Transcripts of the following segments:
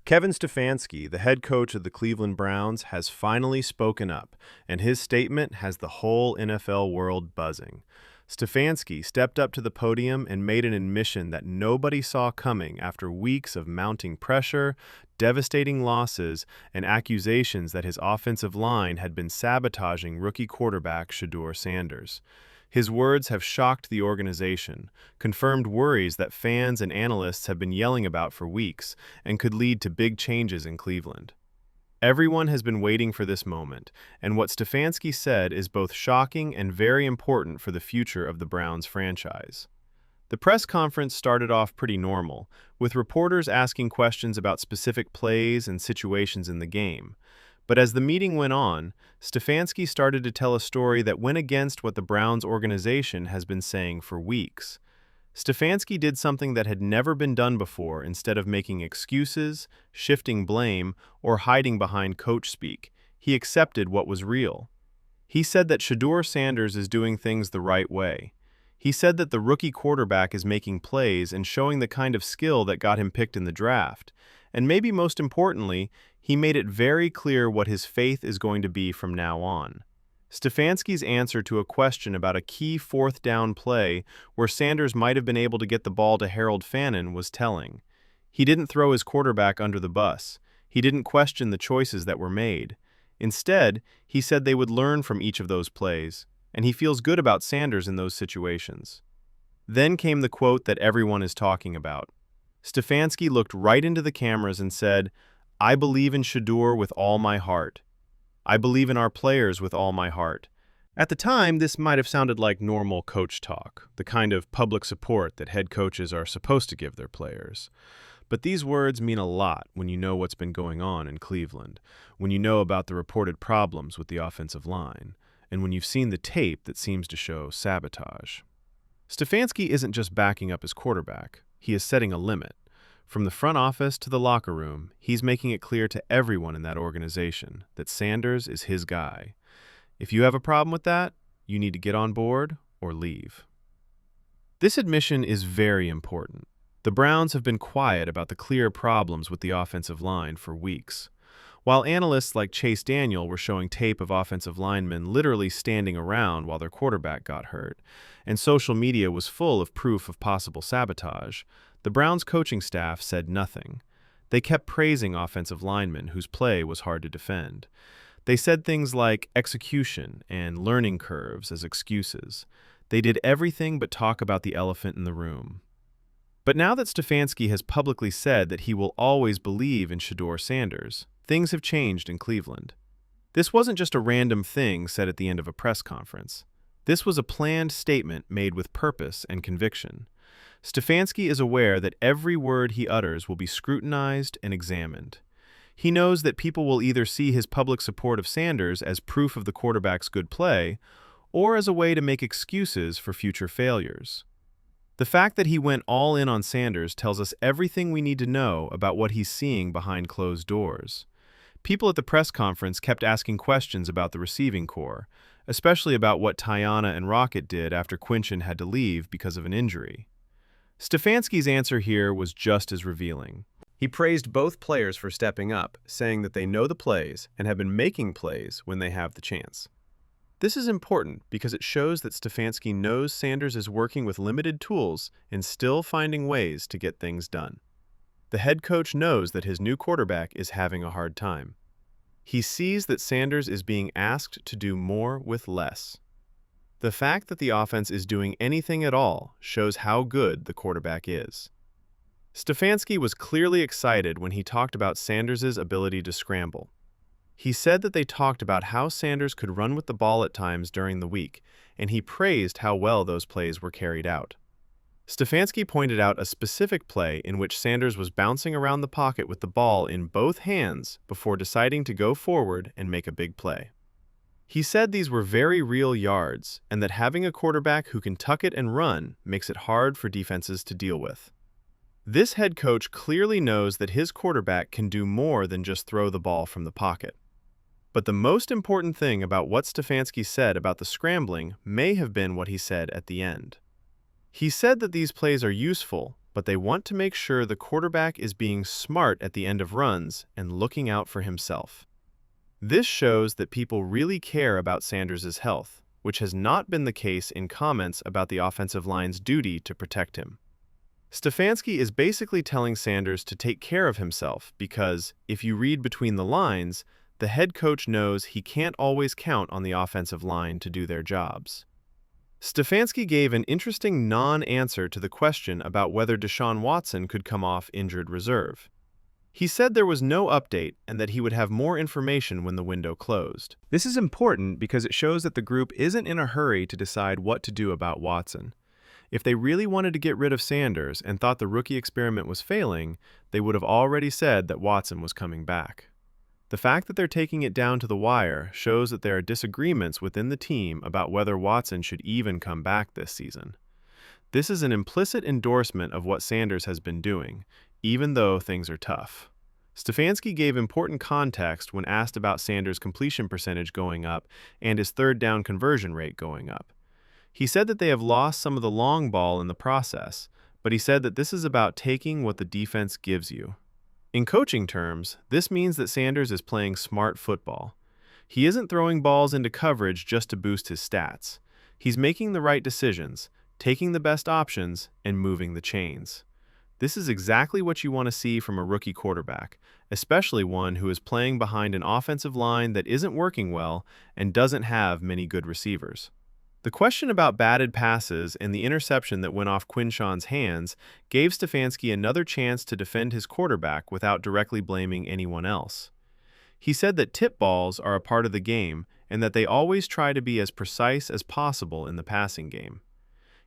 Kevin Stefanski, the head coach of the Cleveland Browns, has finally spoken up, and his statement has the whole NFL world buzzing. Stefanski stepped up to the podium and made an admission that nobody saw coming after weeks of mounting pressure, devastating losses, and accusations that his offensive line had been sabotaging rookie quarterback Shedeur Sanders. His words have shocked the organization, confirmed worries that fans and analysts have been yelling about for weeks, and could lead to big changes in Cleveland. Everyone has been waiting for this moment, and what Stefanski said is both shocking and very important for the future of the Browns franchise. The press conference started off pretty normal, with reporters asking questions about specific plays and situations in the game. But as the meeting went on, Stefanski started to tell a story that went against what the Browns organization has been saying for weeks. Stefanski did something that had never been done before. Instead of making excuses, shifting blame, or hiding behind coach speak, he accepted what was real. He said that Shedeur Sanders is doing things the right way. He said that the rookie quarterback is making plays and showing the kind of skill that got him picked in the draft. And maybe most importantly, he made it very clear what his faith is going to be from now on. Stefanski's answer to a question about a key fourth down play where Sanders might have been able to get the ball to Harold Fannin was telling. He didn't throw his quarterback under the bus. He didn't question the choices that were made. Instead, he said they would learn from each of those plays, and he feels good about Sanders in those situations. Then came the quote that everyone is talking about. Stefanski looked right into the cameras and said, "I believe in Shedeur with all my heart. I believe in our players with all my heart." At the time, this might have sounded like normal coach talk, the kind of public support that head coaches are supposed to give their players. But these words mean a lot when you know what's been going on in Cleveland, when you know about the reported problems with the offensive line, and when you've seen the tape that seems to show sabotage. Stefanski isn't just backing up his quarterback, he is setting a limit. From the front office to the locker room, he's making it clear to everyone in that organization that Sanders is his guy. If you have a problem with that, you need to get on board or leave. This admission is very important. The Browns have been quiet about the clear problems with the offensive line for weeks. While analysts like Chase Daniel were showing tape of offensive linemen literally standing around while their quarterback got hurt, and social media was full of proof of possible sabotage, the Browns coaching staff said nothing. They kept praising offensive linemen whose play was hard to defend. They said things like execution and learning curves as excuses. They did everything but talk about the elephant in the room. But now that Stefanski has publicly said that he will always believe in Shedeur Sanders, things have changed in Cleveland. This wasn't just a random thing said at the end of a press conference. This was a planned statement made with purpose and conviction. Stefanski is aware that every word he utters will be scrutinized and examined. He knows that people will either see his public support of Sanders as proof of the quarterback's good play, or as a way to make excuses for future failures. The fact that he went all in on Sanders tells us everything we need to know about what he's seeing behind closed doors. People at the press conference kept asking questions about the receiving corps, especially about what Tiana and Rocket did after Quinchin had to leave because of an injury. Stefanski's answer here was just as revealing. He praised both players for stepping up, saying that they know the plays and have been making plays when they have the chance. This is important because it shows that Stefanski knows Sanders is working with limited tools and still finding ways to get things done. The head coach knows that his new quarterback is having a hard time. He sees that Sanders is being asked to do more with less. The fact that the offense is doing anything at all shows how good the quarterback is. Stefanski was clearly excited when he talked about Sanders' ability to scramble. He said that they talked about how Sanders could run with the ball at times during the week, and he praised how well those plays were carried out. Stefanski pointed out a specific play in which Sanders was bouncing around the pocket with the ball in both hands before deciding to go forward and make a big play. He said these were very real yards, and that having a quarterback who can tuck it and run makes it hard for defenses to deal with. This head coach clearly knows that his quarterback can do more than just throw the ball from the pocket. But the most important thing about what Stefanski said about the scrambling may have been what he said at the end. He said that these plays are useful, but they want to make sure the quarterback is being smart at the end of runs and looking out for himself. This shows that people really care about Sanders' health, which has not been the case in comments about the offensive line's duty to protect him. Stefanski is basically telling Sanders to take care of himself because, if you read between the lines, the head coach knows he can't always count on the offensive line to do their jobs. Stefanski gave an interesting non-answer to the question about whether Deshaun Watson could come off injured reserve. He said there was no update and that he would have more information when the window closed. This is important because it shows that the group isn't in a hurry to decide what to do about Watson. If they really wanted to get rid of Sanders and thought the rookie experiment was failing, they would have already said that Watson was coming back. The fact that they're taking it down to the wire shows that there are disagreements within the team about whether Watson should even come back this season. This is an implicit endorsement of what Sanders has been doing, even though things are tough. Stefanski gave important context when asked about Sanders' completion percentage going up and his third down conversion rate going up. He said that they have lost some of the long ball in the process, but he said that this is about taking what the defense gives you. In coaching terms, this means that Sanders is playing smart football. He isn't throwing balls into coverage just to boost his stats. He's making the right decisions, taking the best options, and moving the chains. This is exactly what you want to see from a rookie quarterback, especially one who is playing behind an offensive line that isn't working well and doesn't have many good receivers. The question about batted passes and the interception that went off Quinshon's hands gave Stefanski another chance to defend his quarterback without directly blaming anyone else. He said that tip balls are a part of the game and that they always try to be as precise as possible in the passing game.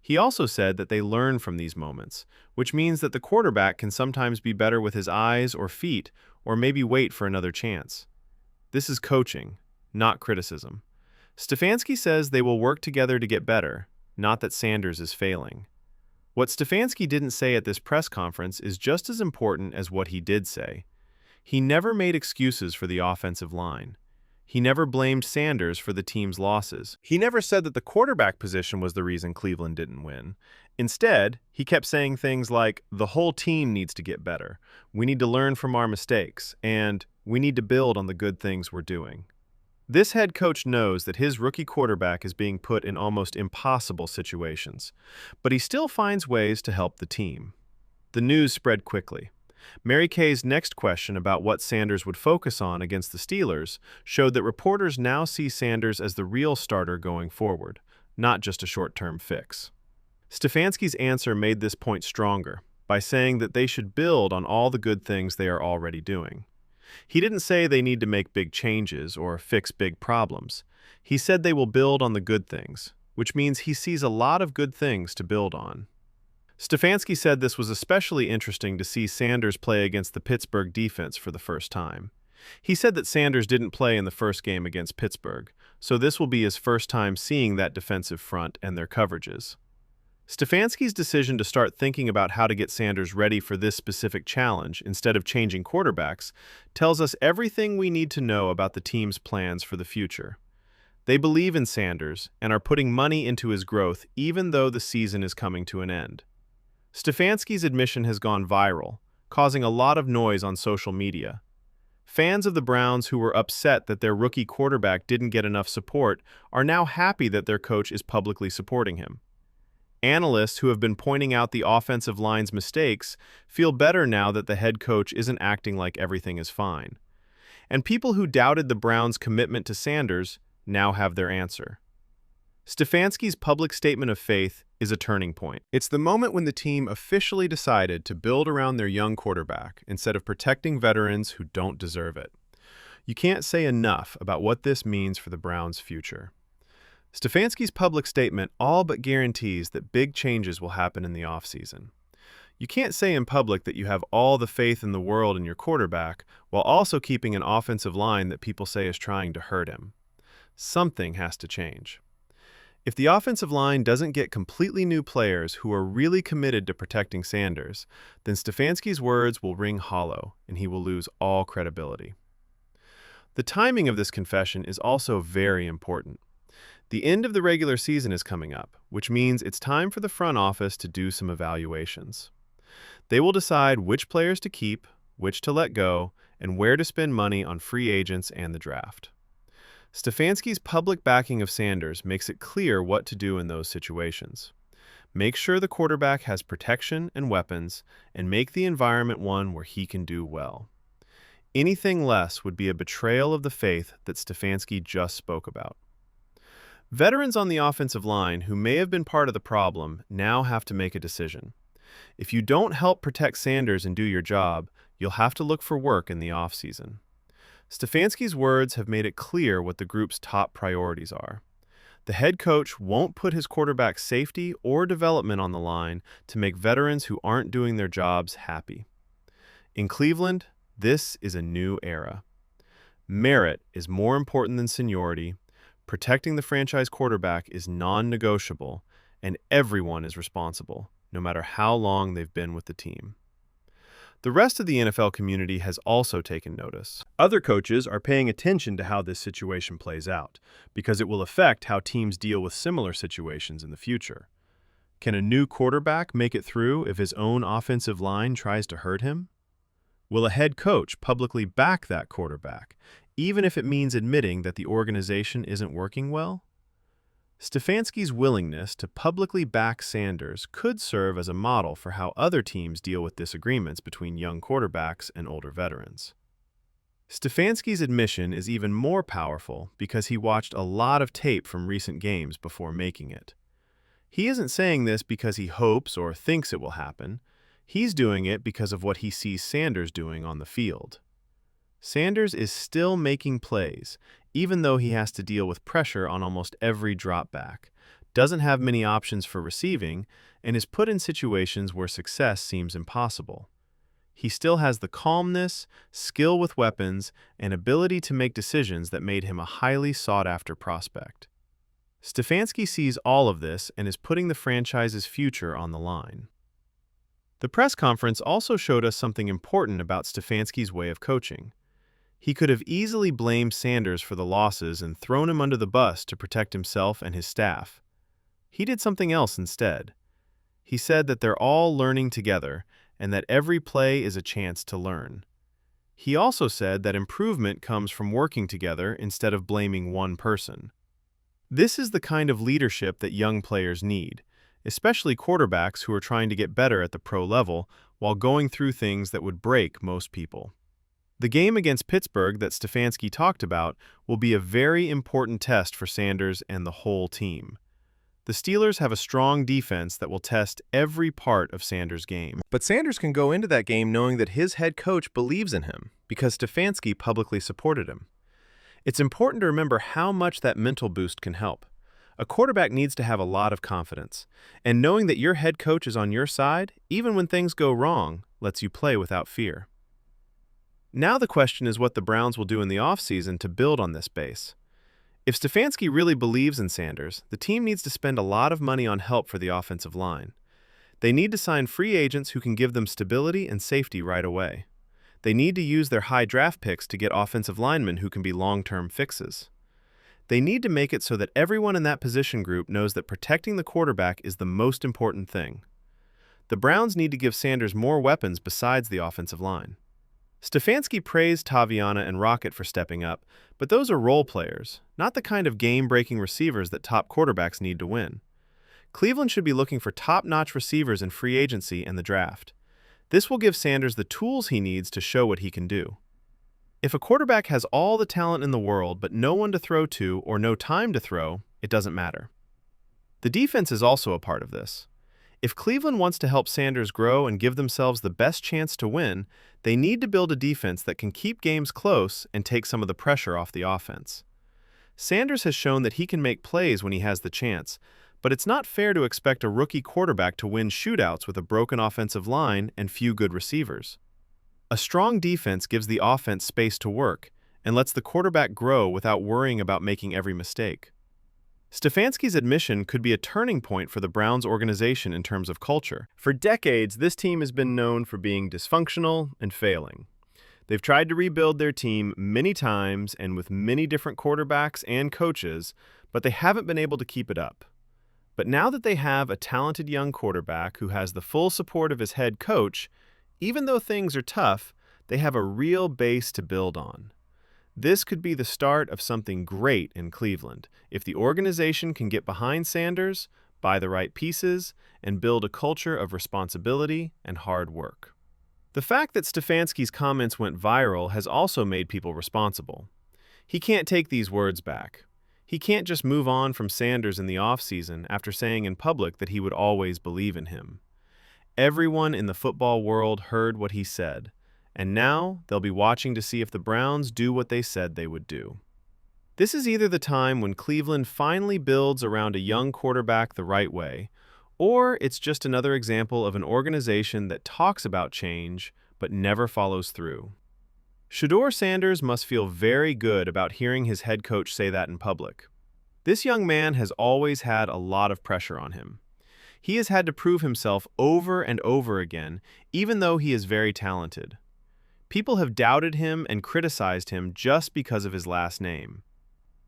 He also said that they learn from these moments, which means that the quarterback can sometimes be better with his eyes or feet, or maybe wait for another chance. This is coaching, not criticism. Stefanski says they will work together to get better, not that Sanders is failing. What Stefanski didn't say at this press conference is just as important as what he did say. He never made excuses for the offensive line. He never blamed Sanders for the team's losses. He never said that the quarterback position was the reason Cleveland didn't win. Instead, he kept saying things like, "The whole team needs to get better. We need to learn from our mistakes, and we need to build on the good things we're doing." This head coach knows that his rookie quarterback is being put in almost impossible situations, but he still finds ways to help the team. The news spread quickly. Mary Kay's next question about what Sanders would focus on against the Steelers showed that reporters now see Sanders as the real starter going forward, not just a short-term fix. Stefanski's answer made this point stronger by saying that they should build on all the good things they are already doing. He didn't say they need to make big changes or fix big problems. He said they will build on the good things, which means he sees a lot of good things to build on. Stefanski said this was especially interesting to see Sanders play against the Pittsburgh defense for the first time. He said that Sanders didn't play in the first game against Pittsburgh, so this will be his first time seeing that defensive front and their coverages. Stefanski's decision to start thinking about how to get Sanders ready for this specific challenge instead of changing quarterbacks tells us everything we need to know about the team's plans for the future. They believe in Sanders and are putting money into his growth even though the season is coming to an end. Stefanski's admission has gone viral, causing a lot of noise on social media. Fans of the Browns who were upset that their rookie quarterback didn't get enough support are now happy that their coach is publicly supporting him. Analysts who have been pointing out the offensive line's mistakes feel better now that the head coach isn't acting like everything is fine. And people who doubted the Browns' commitment to Sanders now have their answer. Stefanski's public statement of faith is a turning point. It's the moment when the team officially decided to build around their young quarterback instead of protecting veterans who don't deserve it. You can't say enough about what this means for the Browns' future. Stefanski's public statement all but guarantees that big changes will happen in the offseason. You can't say in public that you have all the faith in the world in your quarterback while also keeping an offensive line that people say is trying to hurt him. Something has to change. If the offensive line doesn't get completely new players who are really committed to protecting Sanders, then Stefanski's words will ring hollow and he will lose all credibility. The timing of this confession is also very important. The end of the regular season is coming up, which means it's time for the front office to do some evaluations. They will decide which players to keep, which to let go, and where to spend money on free agents and the draft. Stefanski's public backing of Sanders makes it clear what to do in those situations. Make sure the quarterback has protection and weapons, and make the environment one where he can do well. Anything less would be a betrayal of the faith that Stefanski just spoke about. Veterans on the offensive line who may have been part of the problem now have to make a decision. If you don't help protect Sanders and do your job, you'll have to look for work in the offseason. Stefanski's words have made it clear what the group's top priorities are. The head coach won't put his quarterback's safety or development on the line to make veterans who aren't doing their jobs happy. In Cleveland, this is a new era. Merit is more important than seniority. Protecting the franchise quarterback is non-negotiable, and everyone is responsible, no matter how long they've been with the team. The rest of the NFL community has also taken notice. Other coaches are paying attention to how this situation plays out, because it will affect how teams deal with similar situations in the future. Can a new quarterback make it through if his own offensive line tries to hurt him? Will a head coach publicly back that quarterback, even if it means admitting that the organization isn't working well? Stefanski's willingness to publicly back Sanders could serve as a model for how other teams deal with disagreements between young quarterbacks and older veterans. Stefanski's admission is even more powerful because he watched a lot of tape from recent games before making it. He isn't saying this because he hopes or thinks it will happen. He's doing it because of what he sees Sanders doing on the field. Sanders is still making plays, even though he has to deal with pressure on almost every drop back, doesn't have many options for receiving, and is put in situations where success seems impossible. He still has the calmness, skill with weapons, and ability to make decisions that made him a highly sought-after prospect. Stefanski sees all of this and is putting the franchise's future on the line. The press conference also showed us something important about Stefanski's way of coaching. He could have easily blamed Sanders for the losses and thrown him under the bus to protect himself and his staff. He did something else instead. He said that they're all learning together and that every play is a chance to learn. He also said that improvement comes from working together instead of blaming one person. This is the kind of leadership that young players need, especially quarterbacks who are trying to get better at the pro level while going through things that would break most people. The game against Pittsburgh that Stefanski talked about will be a very important test for Sanders and the whole team. The Steelers have a strong defense that will test every part of Sanders' game. But Sanders can go into that game knowing that his head coach believes in him because Stefanski publicly supported him. It's important to remember how much that mental boost can help. A quarterback needs to have a lot of confidence, and knowing that your head coach is on your side, even when things go wrong, lets you play without fear. Now the question is what the Browns will do in the offseason to build on this base. If Stefanski really believes in Sanders, the team needs to spend a lot of money on help for the offensive line. They need to sign free agents who can give them stability and safety right away. They need to use their high draft picks to get offensive linemen who can be long-term fixes. They need to make it so that everyone in that position group knows that protecting the quarterback is the most important thing. The Browns need to give Sanders more weapons besides the offensive line. Stefanski praised Taviana and Rocket for stepping up, but those are role players, not the kind of game-breaking receivers that top quarterbacks need to win. Cleveland should be looking for top-notch receivers in free agency and the draft. This will give Sanders the tools he needs to show what he can do. If a quarterback has all the talent in the world but no one to throw to or no time to throw, it doesn't matter. The defense is also a part of this. If Cleveland wants to help Sanders grow and give themselves the best chance to win, they need to build a defense that can keep games close and take some of the pressure off the offense. Sanders has shown that he can make plays when he has the chance, but it's not fair to expect a rookie quarterback to win shootouts with a broken offensive line and few good receivers. A strong defense gives the offense space to work and lets the quarterback grow without worrying about making every mistake. Stefanski's admission could be a turning point for the Browns organization in terms of culture. For decades, this team has been known for being dysfunctional and failing. They've tried to rebuild their team many times and with many different quarterbacks and coaches, but they haven't been able to keep it up. But now that they have a talented young quarterback who has the full support of his head coach, even though things are tough, they have a real base to build on. This could be the start of something great in Cleveland if the organization can get behind Sanders, buy the right pieces, and build a culture of responsibility and hard work. The fact that Stefanski's comments went viral has also made people responsible. He can't take these words back. He can't just move on from Sanders in the offseason after saying in public that he would always believe in him. Everyone in the football world heard what he said, and now they'll be watching to see if the Browns do what they said they would do. This is either the time when Cleveland finally builds around a young quarterback the right way, or it's just another example of an organization that talks about change but never follows through. Shedeur Sanders must feel very good about hearing his head coach say that in public. This young man has always had a lot of pressure on him. He has had to prove himself over and over again, even though he is very talented. People have doubted him and criticized him just because of his last name.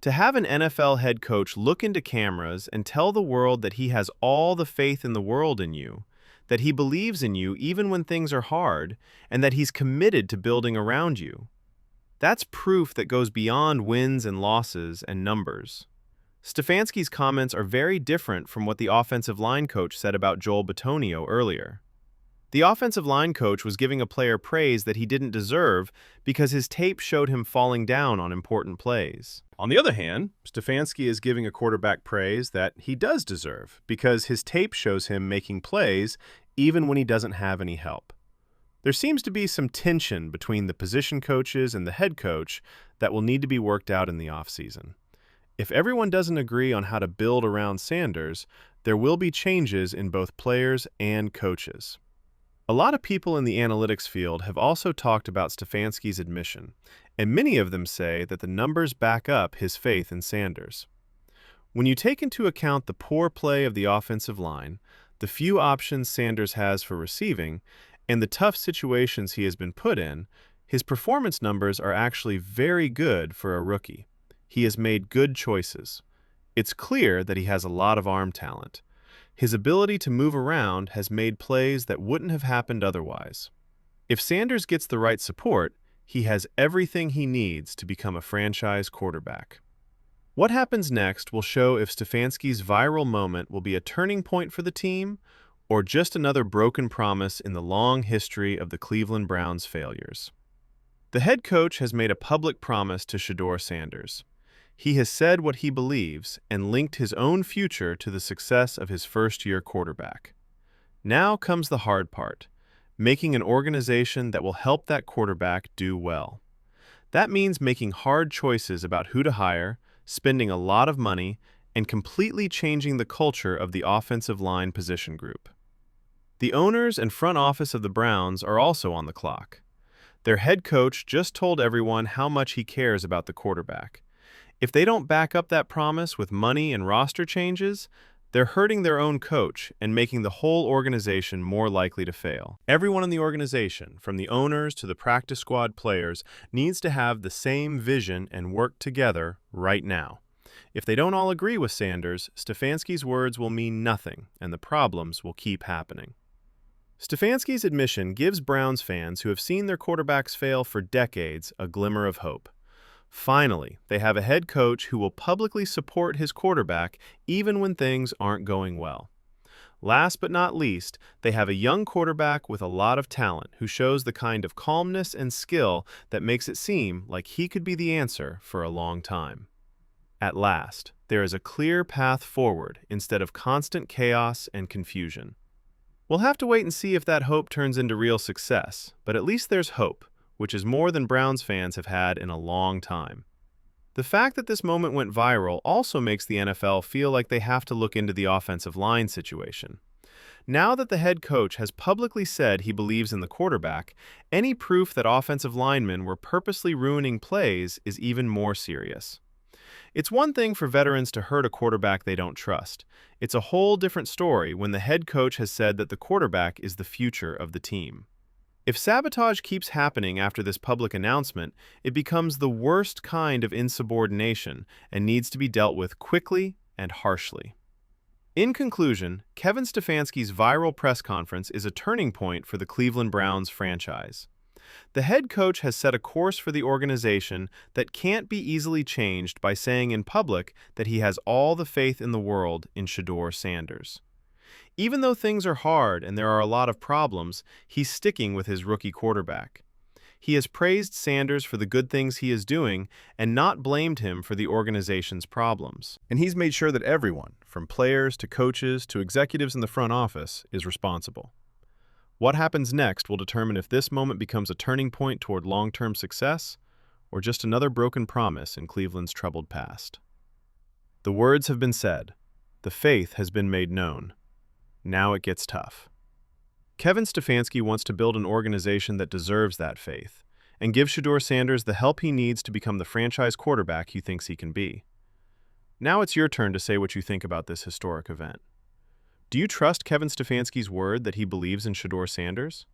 To have an NFL head coach look into cameras and tell the world that he has all the faith in the world in you, that he believes in you even when things are hard, and that he's committed to building around you. That's proof that goes beyond wins and losses and numbers. Stefanski's comments are very different from what the offensive line coach said about Joel Bitonio earlier. The offensive line coach was giving a player praise that he didn't deserve because his tape showed him falling down on important plays. On the other hand, Stefanski is giving a quarterback praise that he does deserve because his tape shows him making plays even when he doesn't have any help. There seems to be some tension between the position coaches and the head coach that will need to be worked out in the offseason. If everyone doesn't agree on how to build around Sanders, there will be changes in both players and coaches. A lot of people in the analytics field have also talked about Stefanski's admission, and many of them say that the numbers back up his faith in Sanders. When you take into account the poor play of the offensive line, the few options Sanders has for receiving, and the tough situations he has been put in, his performance numbers are actually very good for a rookie. He has made good choices. It's clear that he has a lot of arm talent. His ability to move around has made plays that wouldn't have happened otherwise. If Sanders gets the right support, he has everything he needs to become a franchise quarterback. What happens next will show if Stefanski's viral moment will be a turning point for the team or just another broken promise in the long history of the Cleveland Browns' failures. The head coach has made a public promise to Shedeur Sanders. He has said what he believes and linked his own future to the success of his first-year quarterback. Now comes the hard part, making an organization that will help that quarterback do well. That means making hard choices about who to hire, spending a lot of money, and completely changing the culture of the offensive line position group. The owners and front office of the Browns are also on the clock. Their head coach just told everyone how much he cares about the quarterback. If they don't back up that promise with money and roster changes, they're hurting their own coach and making the whole organization more likely to fail. Everyone in the organization, from the owners to the practice squad players, needs to have the same vision and work together right now. If they don't all agree with Sanders, Stefanski's words will mean nothing, and the problems will keep happening. Stefanski's admission gives Browns fans who have seen their quarterbacks fail for decades a glimmer of hope. Finally, they have a head coach who will publicly support his quarterback even when things aren't going well. Last but not least, they have a young quarterback with a lot of talent who shows the kind of calmness and skill that makes it seem like he could be the answer for a long time. At last, there is a clear path forward instead of constant chaos and confusion. We'll have to wait and see if that hope turns into real success, but at least there's hope, which is more than Browns fans have had in a long time. The fact that this moment went viral also makes the NFL feel like they have to look into the offensive line situation. Now that the head coach has publicly said he believes in the quarterback, any proof that offensive linemen were purposely ruining plays is even more serious. It's one thing for veterans to hurt a quarterback they don't trust. It's a whole different story when the head coach has said that the quarterback is the future of the team. If sabotage keeps happening after this public announcement, it becomes the worst kind of insubordination and needs to be dealt with quickly and harshly. In conclusion, Kevin Stefanski's viral press conference is a turning point for the Cleveland Browns franchise. The head coach has set a course for the organization that can't be easily changed by saying in public that he has all the faith in the world in Shedeur Sanders. Even though things are hard and there are a lot of problems, he's sticking with his rookie quarterback. He has praised Sanders for the good things he is doing and not blamed him for the organization's problems. And he's made sure that everyone, from players to coaches to executives in the front office, is responsible. What happens next will determine if this moment becomes a turning point toward long-term success or just another broken promise in Cleveland's troubled past. The words have been said. The faith has been made known. Now it gets tough. Kevin Stefanski wants to build an organization that deserves that faith and give Shedeur Sanders the help he needs to become the franchise quarterback he thinks he can be. Now it's your turn to say what you think about this historic event. Do you trust Kevin Stefanski's word that he believes in Shedeur Sanders?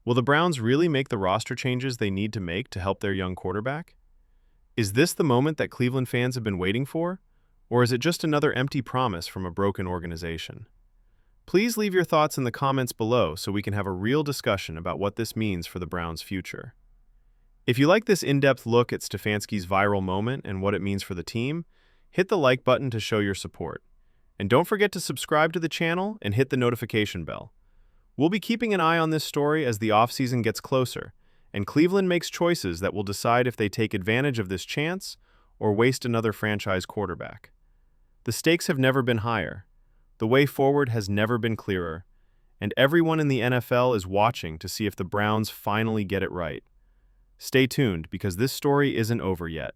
Will the Browns really make the roster changes they need to make to help their young quarterback? Is this the moment that Cleveland fans have been waiting for, or is it just another empty promise from a broken organization? Please leave your thoughts in the comments below so we can have a real discussion about what this means for the Browns' future. If you like this in-depth look at Stefanski's viral moment and what it means for the team, hit the like button to show your support. And don't forget to subscribe to the channel and hit the notification bell. We'll be keeping an eye on this story as the offseason gets closer, and Cleveland makes choices that will decide if they take advantage of this chance or waste another franchise quarterback. The stakes have never been higher. The way forward has never been clearer, and everyone in the NFL is watching to see if the Browns finally get it right. Stay tuned because this story isn't over yet.